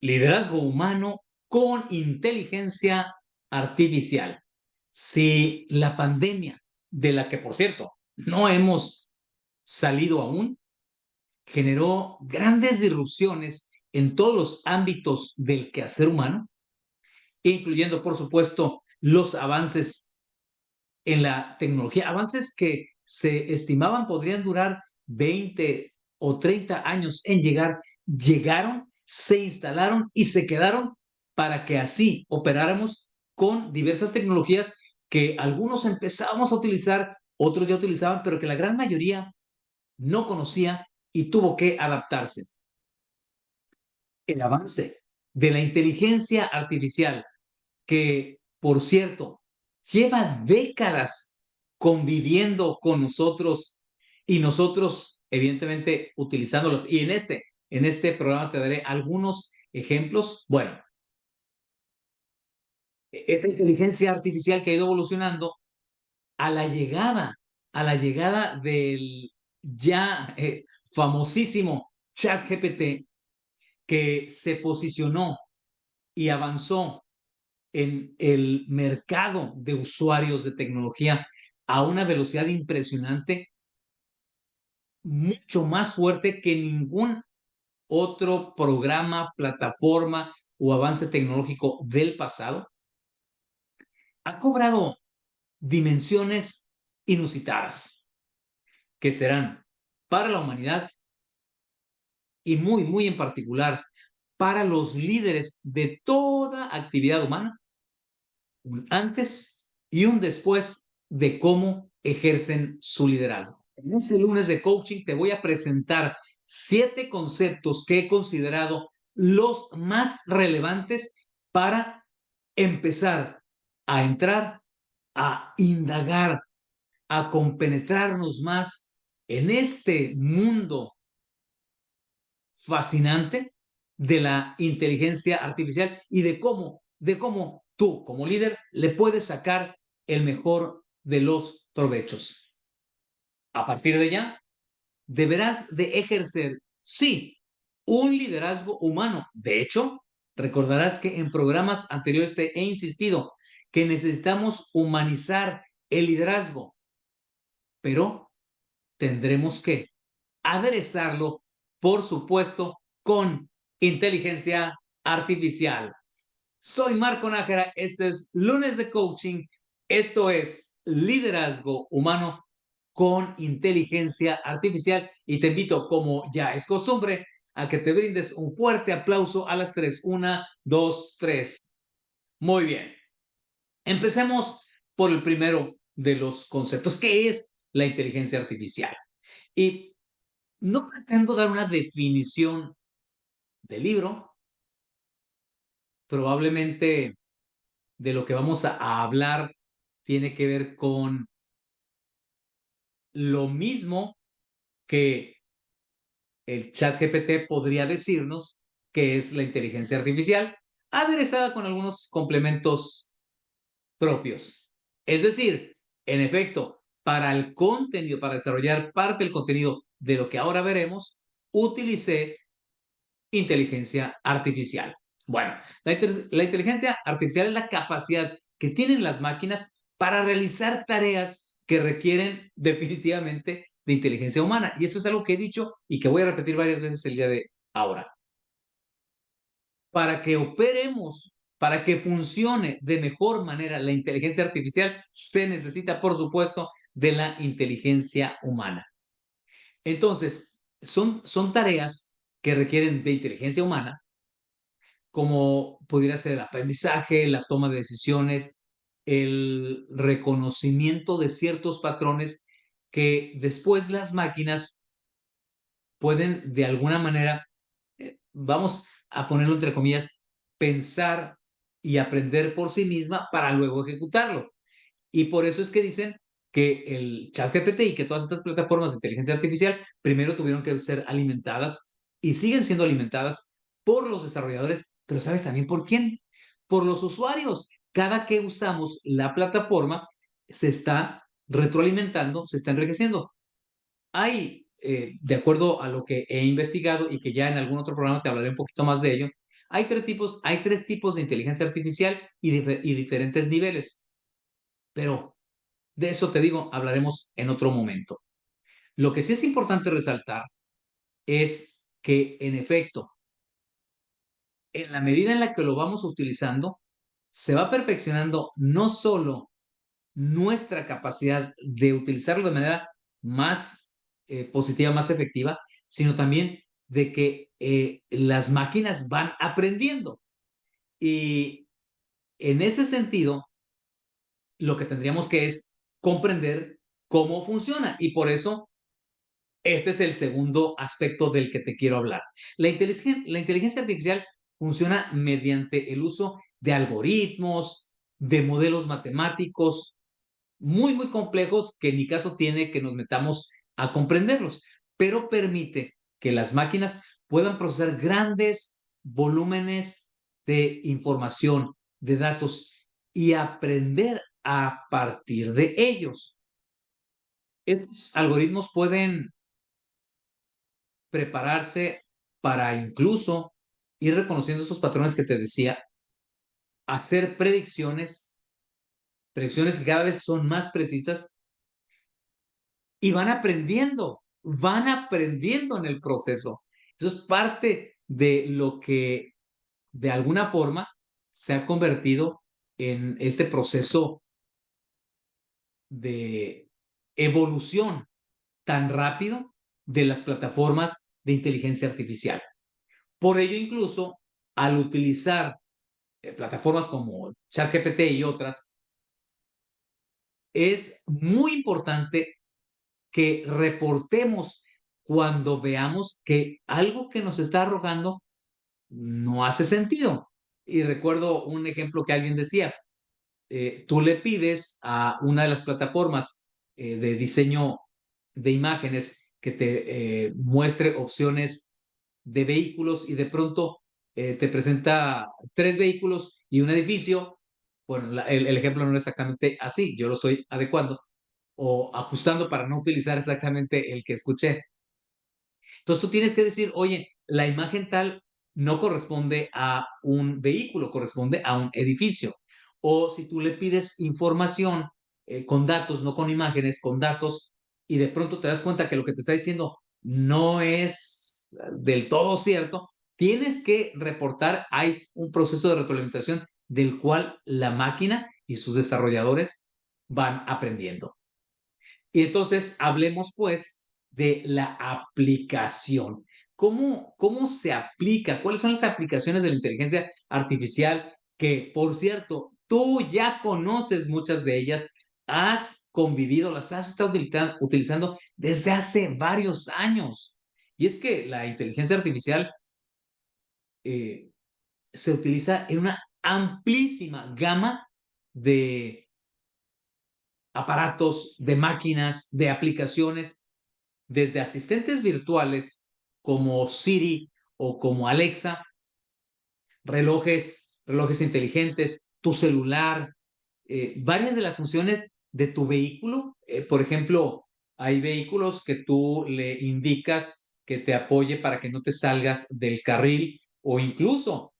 Liderazgo humano con inteligencia artificial. Si la pandemia, de la que por cierto no hemos salido aún, generó grandes disrupciones en todos los ámbitos del quehacer humano, incluyendo por supuesto los avances en la tecnología, avances que se estimaban podrían durar 20 o 30 años en llegar, llegaron, se instalaron y se quedaron para que así operáramos con diversas tecnologías que algunos empezábamos a utilizar, otros ya utilizaban, pero que la gran mayoría no conocía y tuvo que adaptarse. El avance de la inteligencia artificial, que, por cierto, lleva décadas conviviendo con nosotros y nosotros, evidentemente, utilizándolos. Y en este programa te daré algunos ejemplos. Bueno, esa inteligencia artificial que ha ido evolucionando a la llegada, a la llegada del ya famosísimo ChatGPT, que se posicionó y avanzó en el mercado de usuarios de tecnología a una velocidad impresionante, mucho más fuerte que ningún otro programa, plataforma o avance tecnológico del pasado, ha cobrado dimensiones inusitadas que serán para la humanidad y muy, muy en particular para los líderes de toda actividad humana, un antes y un después de cómo ejercen su liderazgo. En este lunes de coaching te voy a presentar 7 conceptos que he considerado los más relevantes para empezar a entrar, a indagar, a compenetrarnos más en este mundo fascinante de la inteligencia artificial y de cómo tú, como líder, le puedes sacar el mejor de los provechos. A partir de ya, deberás de ejercer, sí, un liderazgo humano. De hecho, recordarás que en programas anteriores te he insistido que necesitamos humanizar el liderazgo, pero tendremos que aderezarlo, por supuesto, con inteligencia artificial. Soy Marco Nájera, este es Lunes de Coaching, esto es Liderazgo Humano con Inteligencia Artificial y te invito, como ya es costumbre, a que te brindes un fuerte aplauso a las 3. 1, 2, 3. Muy bien. Empecemos por el primero de los conceptos, que es la inteligencia artificial. Y no pretendo dar una definición del libro, probablemente de lo que vamos a hablar tiene que ver con lo mismo que el chat GPT podría decirnos que es la inteligencia artificial, aderezada con algunos complementos propios. Es decir, en efecto, para el contenido, para desarrollar parte del contenido de lo que ahora veremos, utilicé inteligencia artificial. Bueno, la inteligencia artificial es la capacidad que tienen las máquinas para realizar tareas que requieren definitivamente de inteligencia humana. Y eso es algo que he dicho y que voy a repetir varias veces el día de ahora. Para que operemos, para que funcione de mejor manera la inteligencia artificial, se necesita, por supuesto, de la inteligencia humana. Entonces, son tareas que requieren de inteligencia humana, como pudiera ser el aprendizaje, la toma de decisiones, el reconocimiento de ciertos patrones que después las máquinas pueden de alguna manera, vamos a ponerlo entre comillas, pensar y aprender por sí misma para luego ejecutarlo. Y por eso es que dicen que el ChatGPT y que todas estas plataformas de inteligencia artificial primero tuvieron que ser alimentadas y siguen siendo alimentadas por los desarrolladores, pero ¿sabes también por quién? Por los usuarios. Cada que usamos la plataforma se está retroalimentando, se está enriqueciendo. Hay, de acuerdo a lo que he investigado y que ya en algún otro programa te hablaré un poquito más de ello, Hay tres tipos de inteligencia artificial y diferentes niveles, pero de eso te digo, hablaremos en otro momento. Lo que sí es importante resaltar es que, en efecto, en la medida en la que lo vamos utilizando, se va perfeccionando no solo nuestra capacidad de utilizarlo de manera más positiva, más efectiva, sino también de que las máquinas van aprendiendo. Y en ese sentido, lo que tendríamos que es comprender cómo funciona. Y por eso, este es el segundo aspecto del que te quiero hablar. La inteligencia artificial funciona mediante el uso de algoritmos, de modelos matemáticos, muy, muy complejos que en mi caso tiene que nos metamos a comprenderlos, pero permite que las máquinas puedan procesar grandes volúmenes de información, de datos y aprender a partir de ellos. Estos algoritmos pueden prepararse para incluso ir reconociendo esos patrones que te decía, hacer predicciones que cada vez son más precisas y van aprendiendo en el proceso. Eso es parte de lo que de alguna forma se ha convertido en este proceso de evolución tan rápido de las plataformas de inteligencia artificial. Por ello, incluso, al utilizar plataformas como ChatGPT y otras, es muy importante que reportemos cuando veamos que algo que nos está arrojando no hace sentido. Y recuerdo un ejemplo que alguien decía, tú le pides a una de las plataformas de diseño de imágenes que te muestre opciones de vehículos y de pronto te presenta tres vehículos y un edificio. Bueno, el ejemplo no es exactamente así, yo lo estoy adecuando o ajustando para no utilizar exactamente el que escuché. Entonces tú tienes que decir, oye, la imagen tal no corresponde a un vehículo, corresponde a un edificio. O si tú le pides información con datos, no con imágenes, con datos, y de pronto te das cuenta que lo que te está diciendo no es del todo cierto, tienes que reportar, hay un proceso de retroalimentación del cual la máquina y sus desarrolladores van aprendiendo. Y entonces hablemos pues de la aplicación. ¿Cómo se aplica? ¿Cuáles son las aplicaciones de la inteligencia artificial? Que, por cierto, tú ya conoces muchas de ellas, has convivido, las has estado utilizando desde hace varios años. Y es que la inteligencia artificial eh, se utiliza en una amplísima gama de aparatos, de máquinas, de aplicaciones, desde asistentes virtuales como Siri o como Alexa, relojes inteligentes, tu celular, varias de las funciones de tu vehículo. Por ejemplo, hay vehículos que tú le indicas que te apoye para que no te salgas del carril o incluso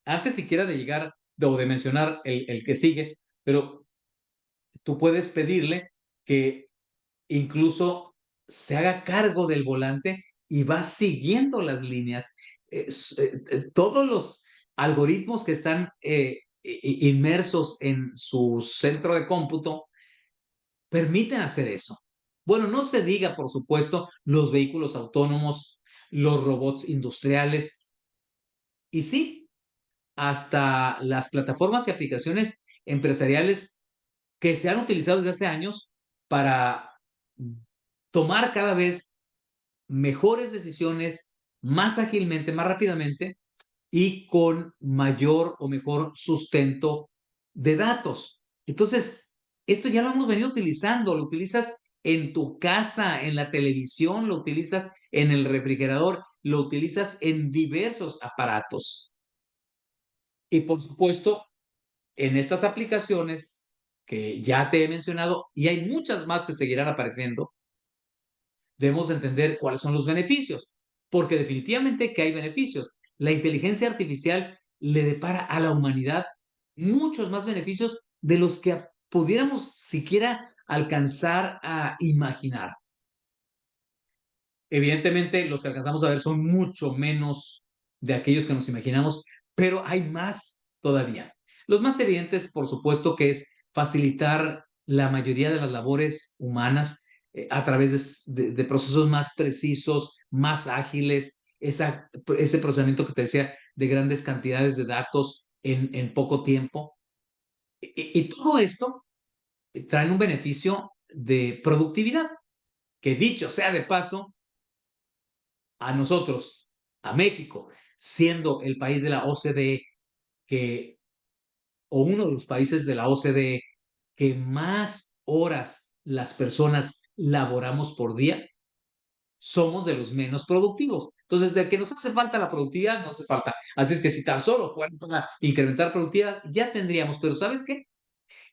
antes siquiera de llegar o de mencionar el que sigue, pero tú puedes pedirle que incluso se haga cargo del volante y va siguiendo las líneas. Todos los algoritmos que están inmersos en su centro de cómputo permiten hacer eso. Bueno, no se diga, por supuesto, los vehículos autónomos, los robots industriales y sí, hasta las plataformas y aplicaciones empresariales que se han utilizado desde hace años para tomar cada vez mejores decisiones más ágilmente, más rápidamente y con mayor o mejor sustento de datos. Entonces, esto ya lo hemos venido utilizando, lo utilizas en tu casa, en la televisión, lo utilizas en el refrigerador, lo utilizas en diversos aparatos. Y por supuesto, en estas aplicaciones que ya te he mencionado, y hay muchas más que seguirán apareciendo, debemos entender cuáles son los beneficios, porque definitivamente que hay beneficios. la inteligencia artificial le depara a la humanidad muchos más beneficios de los que pudiéramos siquiera alcanzar a imaginar. Evidentemente, los que alcanzamos a ver son mucho menos de aquellos que nos imaginamos, pero hay más todavía. Los más evidentes, por supuesto, que es facilitar la mayoría de las labores humanas a través de procesos más precisos, más ágiles, ese procesamiento que te decía de grandes cantidades de datos en poco tiempo. Y todo esto trae un beneficio de productividad, que dicho sea de paso, a nosotros, a México, siendo el país de la OCDE que, o uno de los países de la OCDE que más horas las personas laboramos por día, somos de los menos productivos. Entonces, de que nos hace falta la productividad, nos hace falta. Así es que si tan solo fuera para incrementar productividad, ya tendríamos. Pero ¿sabes qué?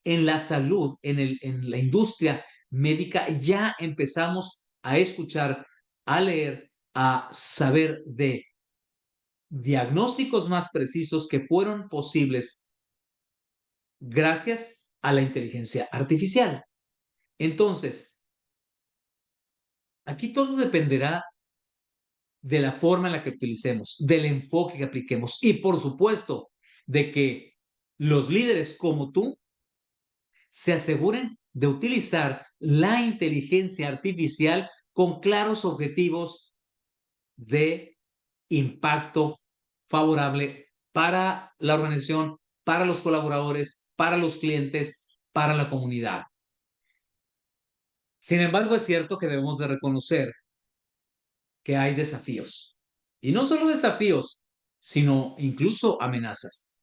En la salud, en la industria médica, ya empezamos a escuchar, a leer, a saber de diagnósticos más precisos que fueron posibles gracias a la inteligencia artificial. Entonces, aquí todo dependerá de la forma en la que utilicemos, del enfoque que apliquemos y, por supuesto, de que los líderes como tú se aseguren de utilizar la inteligencia artificial con claros objetivos de impacto favorable para la organización, para los colaboradores, para los clientes, para la comunidad. Sin embargo, es cierto que debemos de reconocer que hay desafíos. Y no solo desafíos, sino incluso amenazas.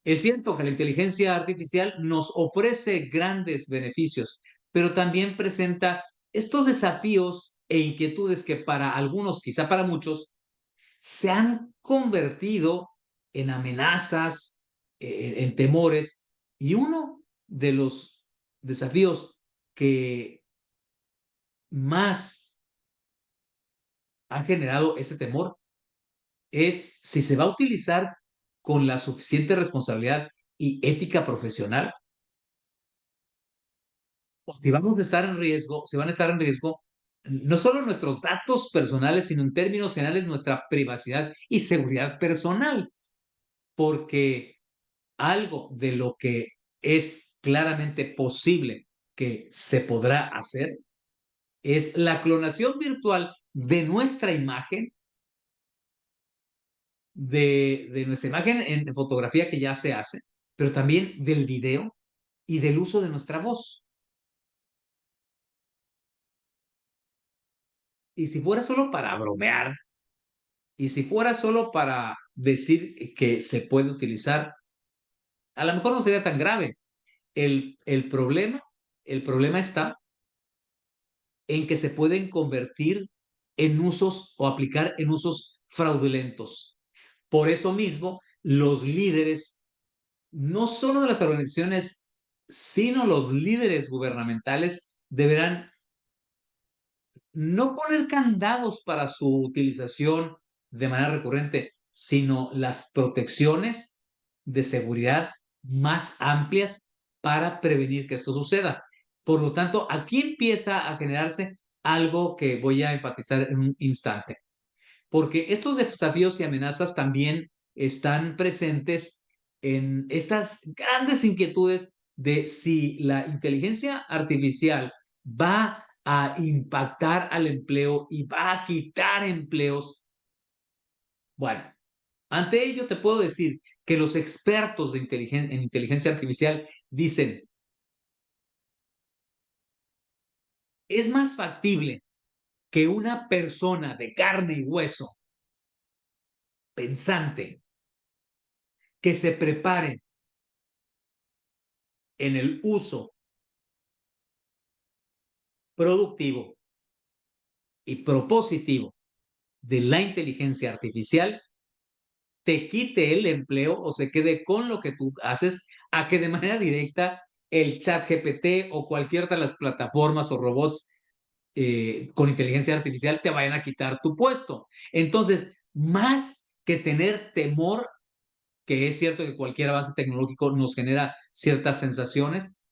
Es cierto que la inteligencia artificial nos ofrece grandes beneficios, pero también presenta estos desafíos e inquietudes que para algunos, quizá para muchos, se han convertido en amenazas, en temores, y uno de los desafíos que más han generado ese temor es si se va a utilizar con la suficiente responsabilidad y ética profesional, o si vamos a estar en riesgo, si van a estar en riesgo no solo nuestros datos personales, sino en términos generales nuestra privacidad y seguridad personal, porque algo de lo que es claramente posible que se podrá hacer es la clonación virtual de nuestra imagen, de nuestra imagen en fotografía que ya se hace, pero también del video y del uso de nuestra voz. Y si fuera solo para bromear, y si fuera solo para decir que se puede utilizar, a lo mejor no sería tan grave. El problema, el problema está en que se pueden convertir en usos o aplicar en usos fraudulentos. Por eso mismo, los líderes, no solo de las organizaciones, sino los líderes gubernamentales, deberán no poner candados para su utilización de manera recurrente, sino las protecciones de seguridad más amplias para prevenir que esto suceda. Por lo tanto, aquí empieza a generarse algo que voy a enfatizar en un instante, porque estos desafíos y amenazas también están presentes en estas grandes inquietudes de si la inteligencia artificial va a impactar al empleo y va a quitar empleos. Bueno, ante ello te puedo decir que los expertos en inteligencia artificial dicen, es más factible que una persona de carne y hueso, pensante, que se prepare en el uso productivo y propositivo de la inteligencia artificial, te quite el empleo o se quede con lo que tú haces, a que de manera directa el chat GPT o cualquier de las plataformas o robots con inteligencia artificial te vayan a quitar tu puesto. Entonces, más que tener temor, que es cierto que cualquier avance tecnológico nos genera ciertas sensaciones,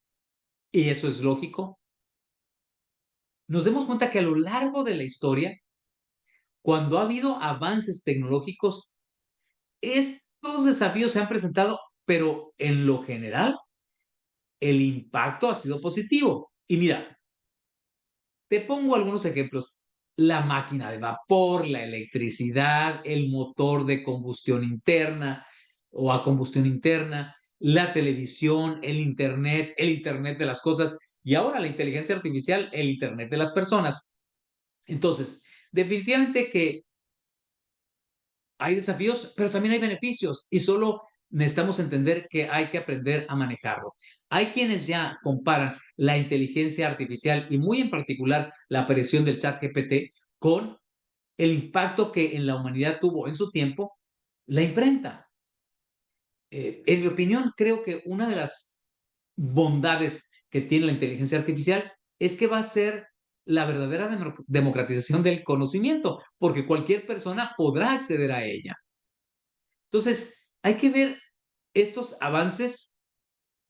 y eso es lógico. Nos demos cuenta que a lo largo de la historia, cuando ha habido avances tecnológicos, estos desafíos se han presentado, pero en lo general, el impacto ha sido positivo. Y mira, te pongo algunos ejemplos. La máquina de vapor, la electricidad, el motor de combustión interna o a combustión interna, la televisión, el Internet de las cosas y ahora la inteligencia artificial, el Internet de las personas. Entonces, definitivamente que hay desafíos, pero también hay beneficios y solo necesitamos entender que hay que aprender a manejarlo. Hay quienes ya comparan la inteligencia artificial y muy en particular la aparición del chat GPT con el impacto que en la humanidad tuvo en su tiempo la imprenta. En mi opinión, creo que una de las bondades que tiene la inteligencia artificial es que va a ser la verdadera democratización del conocimiento, porque cualquier persona podrá acceder a ella. Entonces, hay que ver estos avances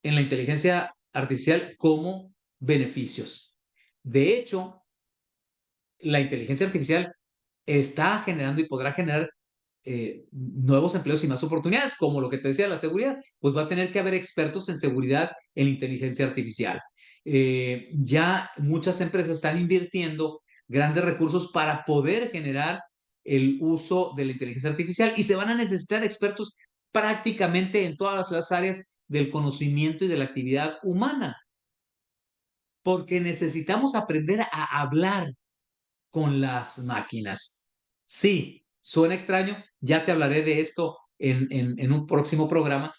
en la inteligencia artificial como beneficios. De hecho, la inteligencia artificial está generando y podrá generar nuevos empleos y más oportunidades, como lo que te decía, la seguridad, pues va a tener que haber expertos en seguridad en inteligencia artificial. Ya muchas empresas están invirtiendo grandes recursos para poder generar el uso de la inteligencia artificial y se van a necesitar expertos prácticamente en todas las áreas del conocimiento y de la actividad humana, porque necesitamos aprender a hablar con las máquinas. Sí, suena extraño, ya te hablaré de esto en un próximo programa,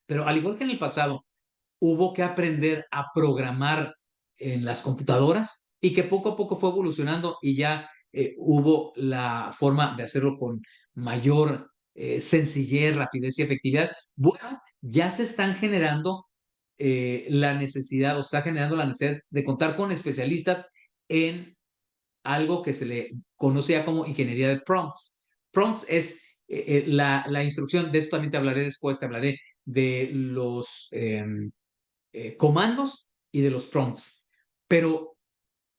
pero al igual que en el pasado, hubo que aprender a programar en las computadoras y que poco a poco fue evolucionando y ya hubo la forma de hacerlo con mayor sencillez, rapidez y efectividad. Bueno, ya se están generando la necesidad o está generando la necesidad de contar con especialistas en algo que se le conoce ya como ingeniería de prompts. Prompts es la instrucción, de esto también te hablaré después, te hablaré de los comandos y de los prompts. Pero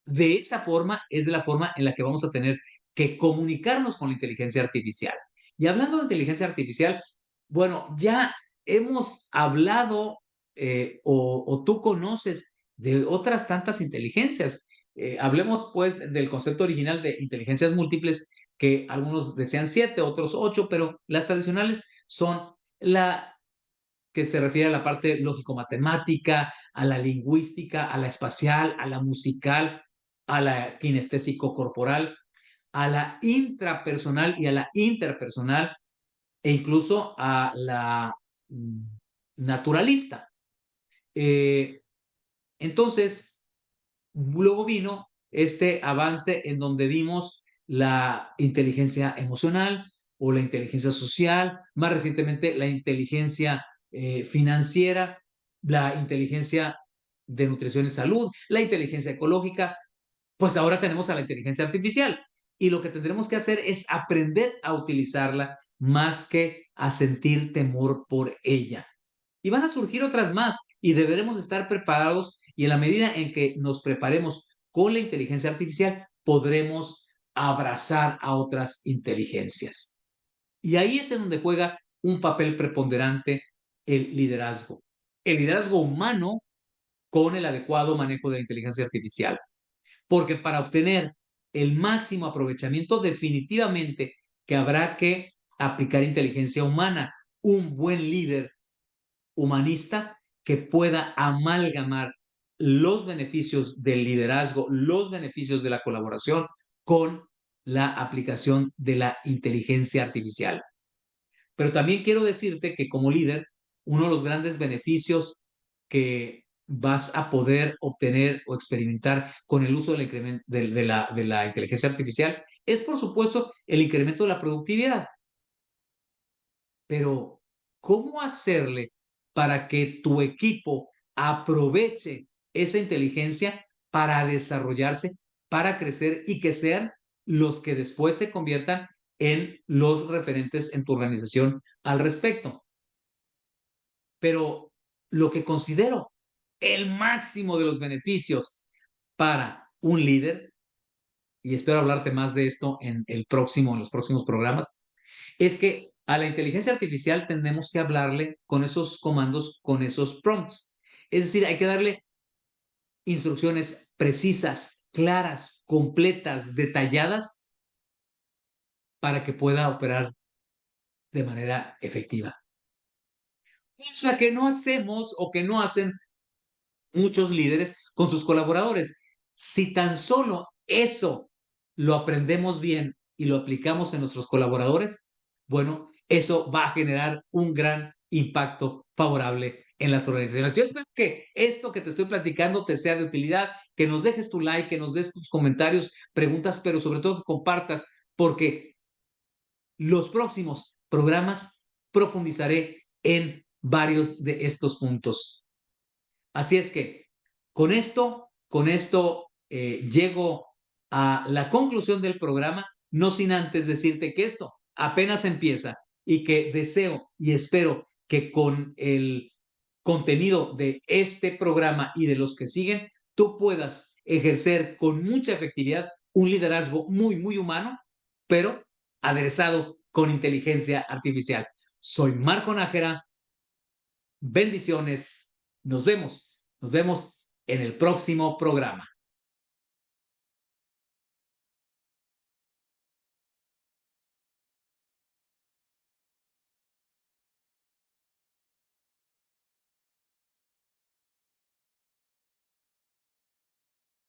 de esa forma es de la forma en la que vamos a tener que comunicarnos con la inteligencia artificial. Y hablando de inteligencia artificial, bueno, ya hemos hablado o tú conoces de otras tantas inteligencias. Hablemos pues del concepto original de inteligencias múltiples, que algunos desean 7, otros 8, pero las tradicionales son la que se refiere a la parte lógico-matemática, a la lingüística, a la espacial, a la musical, a la kinestésico-corporal, a la intrapersonal y a la interpersonal, e incluso a la mm, naturalista. Eh, entonces, luego vino este avance en donde vimos la inteligencia emocional o la inteligencia social, más recientemente la inteligencia financiera, la inteligencia de nutrición y salud, la inteligencia ecológica, pues ahora tenemos a la inteligencia artificial. Y lo que tendremos que hacer es aprender a utilizarla más que a sentir temor por ella. Y van a surgir otras más y deberemos estar preparados y en la medida en que nos preparemos con la inteligencia artificial, podremos abrazar a otras inteligencias. Y ahí es en donde juega un papel preponderante el liderazgo. El liderazgo humano con el adecuado manejo de la inteligencia artificial. Porque para obtener el máximo aprovechamiento, definitivamente que habrá que aplicar inteligencia humana. Un buen líder humanista que pueda amalgamar los beneficios del liderazgo, los beneficios de la colaboración con la aplicación de la inteligencia artificial. Pero también quiero decirte que como líder, uno de los grandes beneficios que vas a poder obtener o experimentar con el uso de la inteligencia artificial es, por supuesto, el incremento de la productividad. Pero, ¿cómo hacerle para que tu equipo aproveche esa inteligencia para desarrollarse, para crecer y que sean los que después se conviertan en los referentes en tu organización al respecto. Pero lo que considero el máximo de los beneficios para un líder, y espero hablarte más de esto en los próximos programas, es que a la inteligencia artificial tenemos que hablarle con esos comandos, con esos prompts. Es decir, hay que darle instrucciones precisas, claras, completas, detalladas, para que pueda operar de manera efectiva. Cosa que no hacemos o que no hacen muchos líderes con sus colaboradores. Si tan solo eso lo aprendemos bien y lo aplicamos en nuestros colaboradores, bueno, eso va a generar un gran impacto favorable en las organizaciones. Yo espero que esto que te estoy platicando te sea de utilidad, que nos dejes tu like, que nos des tus comentarios, preguntas, pero sobre todo que compartas, porque los próximos programas profundizaré en varios de estos puntos. Así es que con esto llego a la conclusión del programa, no sin antes decirte que esto apenas empieza y que deseo y espero que con el contenido de este programa y de los que siguen, tú puedas ejercer con mucha efectividad un liderazgo muy, muy humano, pero aderezado con inteligencia artificial. Soy Marco Nájera. Bendiciones. Nos vemos en el próximo programa.